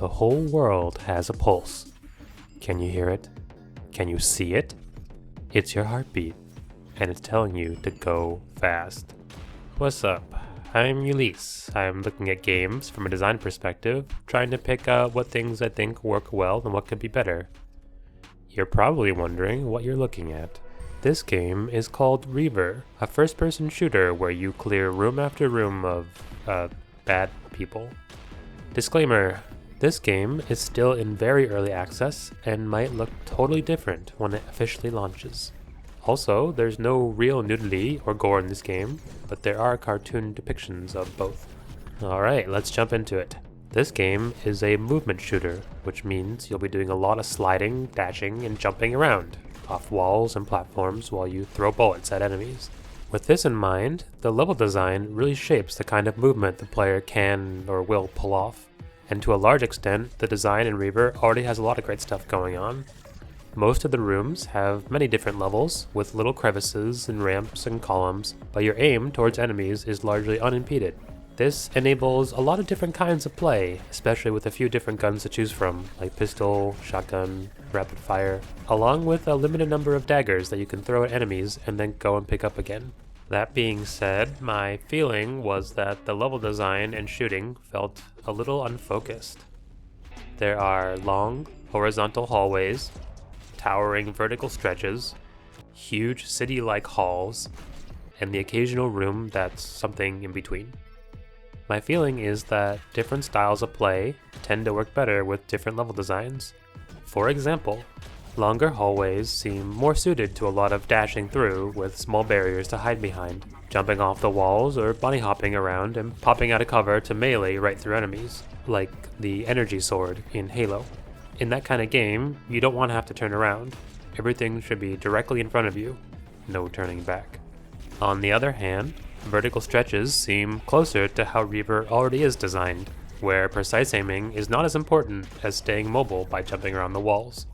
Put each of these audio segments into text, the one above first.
The whole world has a pulse. Can you hear it? Can you see it? It's your heartbeat, and it's telling you to go fast. What's up? I'm Ulysses. I'm looking at games from a design perspective, trying to pick out what things I think work well and what could be better. You're probably wondering what you're looking at. This game is called Reaver, a first-person shooter where you clear room after room of, bad people. Disclaimer, this game is still in very early access and might look totally different when it officially launches. Also, there's no real nudity or gore in this game, but there are cartoon depictions of both. Alright, let's jump into it. This game is a movement shooter, which means you'll be doing a lot of sliding, dashing, and jumping around, off walls and platforms while you throw bullets at enemies. With this in mind, the level design really shapes the kind of movement the player can or will pull off. And to a large extent, the design in Reaver already has a lot of great stuff going on. Most of the rooms have many different levels, with little crevices and ramps and columns, but your aim towards enemies is largely unimpeded. This enables a lot of different kinds of play, especially with a few different guns to choose from, like pistol, shotgun, rapid fire, along with a limited number of daggers that you can throw at enemies and then go and pick up again. That being said, my feeling was that the level design and shooting felt a little unfocused. There are long, horizontal hallways, towering vertical stretches, huge city-like halls, and the occasional room that's something in between. My feeling is that different styles of play tend to work better with different level designs. For example, longer hallways seem more suited to a lot of dashing through with small barriers to hide behind, jumping off the walls or bunny hopping around and popping out of cover to melee right through enemies, like the energy sword in Halo. In that kind of game, you don't want to have to turn around. Everything should be directly in front of you, no turning back. On the other hand, vertical stretches seem closer to how Reaver already is designed, where precise aiming is not as important as staying mobile by jumping around the walls.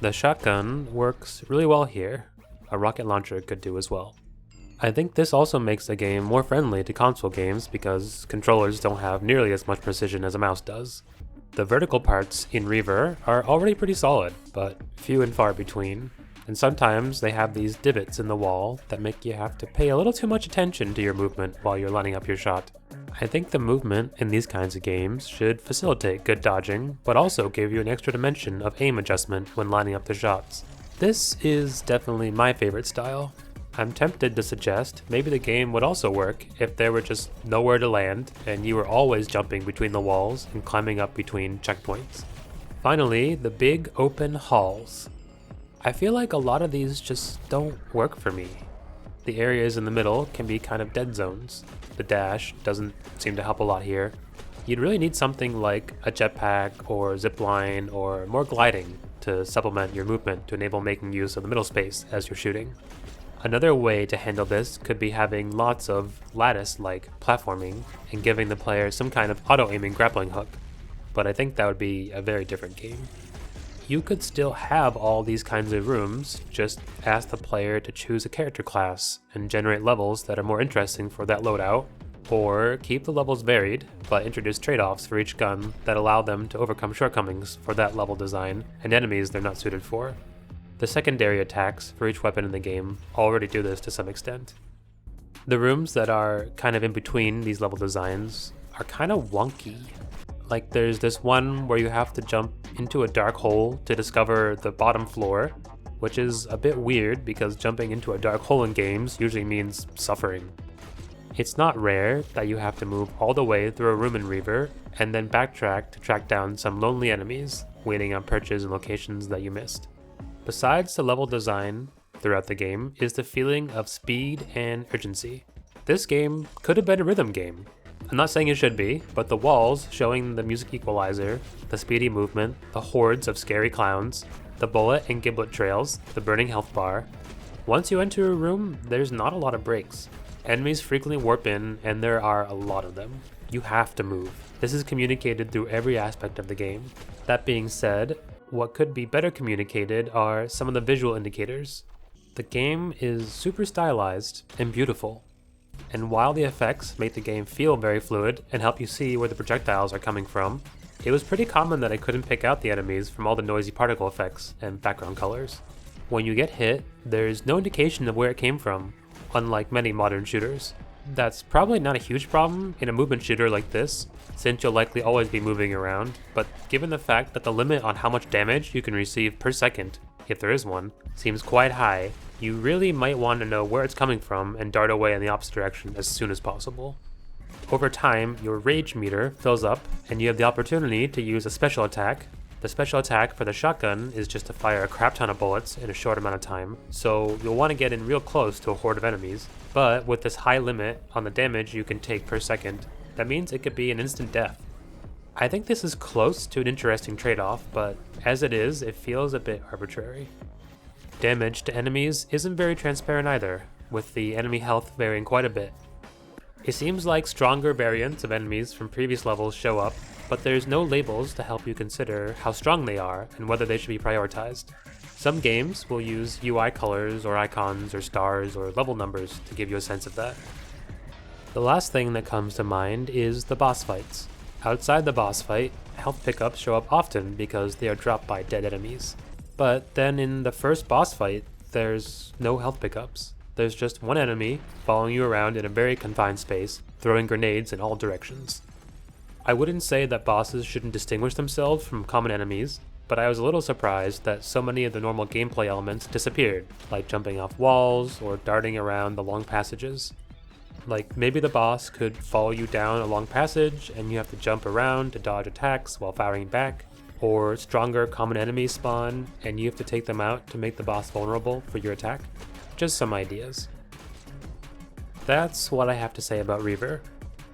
The shotgun works really well here. A rocket launcher could do as well. I think this also makes the game more friendly to console games because controllers don't have nearly as much precision as a mouse does. The vertical parts in Reaver are already pretty solid, but few and far between, and sometimes they have these divots in the wall that make you have to pay a little too much attention to your movement while you're lining up your shot. I think the movement in these kinds of games should facilitate good dodging, but also give you an extra dimension of aim adjustment when lining up the shots. This is definitely my favorite style. I'm tempted to suggest maybe the game would also work if there were just nowhere to land and you were always jumping between the walls and climbing up between checkpoints. Finally, the big open halls. I feel like a lot of these just don't work for me. The areas in the middle can be kind of dead zones. The dash doesn't seem to help a lot here. You'd really need something like a jetpack or zipline or more gliding to supplement your movement to enable making use of the middle space as you're shooting. Another way to handle this could be having lots of lattice-like platforming and giving the player some kind of auto-aiming grappling hook, but I think that would be a very different game. You could still have all these kinds of rooms, just ask the player to choose a character class and generate levels that are more interesting for that loadout, or keep the levels varied, but introduce trade-offs for each gun that allow them to overcome shortcomings for that level design and enemies they're not suited for. The secondary attacks for each weapon in the game already do this to some extent. The rooms that are kind of in between these level designs are kind of wonky. Like there's this one where you have to jump into a dark hole to discover the bottom floor, which is a bit weird because jumping into a dark hole in games usually means suffering. It's not rare that you have to move all the way through a room in Reaver and then backtrack to track down some lonely enemies waiting on perches and locations that you missed. Besides the level design throughout the game is the feeling of speed and urgency. This game could have been a rhythm game. I'm not saying it should be, but the walls showing the music equalizer, the speedy movement, the hordes of scary clowns, the bullet and giblet trails, the burning health bar. Once you enter a room, there's not a lot of breaks. Enemies frequently warp in, and there are a lot of them. You have to move. This is communicated through every aspect of the game. That being said, what could be better communicated are some of the visual indicators. The game is super stylized and beautiful. And while the effects make the game feel very fluid and help you see where the projectiles are coming from, It was pretty common that I couldn't pick out the enemies from all the noisy particle effects and background colors. When you get hit, there's no indication of where it came from, unlike many modern shooters. That's probably not a huge problem in a movement shooter like this, since you'll likely always be moving around, but given the fact that the limit on how much damage you can receive per second, if there is one, seems quite high, you really might want to know where it's coming from and dart away in the opposite direction as soon as possible. Over time, your rage meter fills up and you have the opportunity to use a special attack. The special attack for the shotgun is just to fire a crap ton of bullets in a short amount of time, so you'll want to get in real close to a horde of enemies. But with this high limit on the damage you can take per second, that means it could be an instant death. I think this is close to an interesting trade-off, but as it is, it feels a bit arbitrary. Damage to enemies isn't very transparent either, with the enemy health varying quite a bit. It seems like stronger variants of enemies from previous levels show up, but there's no labels to help you consider how strong they are and whether they should be prioritized. Some games will use UI colors or icons or stars or level numbers to give you a sense of that. The last thing that comes to mind is the boss fights. Outside the boss fight, health pickups show up often because they are dropped by dead enemies. But then in the first boss fight, there's no health pickups. There's just one enemy following you around in a very confined space, throwing grenades in all directions. I wouldn't say that bosses shouldn't distinguish themselves from common enemies, but I was a little surprised that so many of the normal gameplay elements disappeared, like jumping off walls or darting around the long passages. Like maybe the boss could follow you down a long passage and you have to jump around to dodge attacks while firing back, or stronger common enemies spawn and you have to take them out to make the boss vulnerable for your attack. Just some ideas. That's what I have to say about Reaver.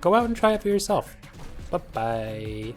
Go out and try it for yourself. Bye-bye.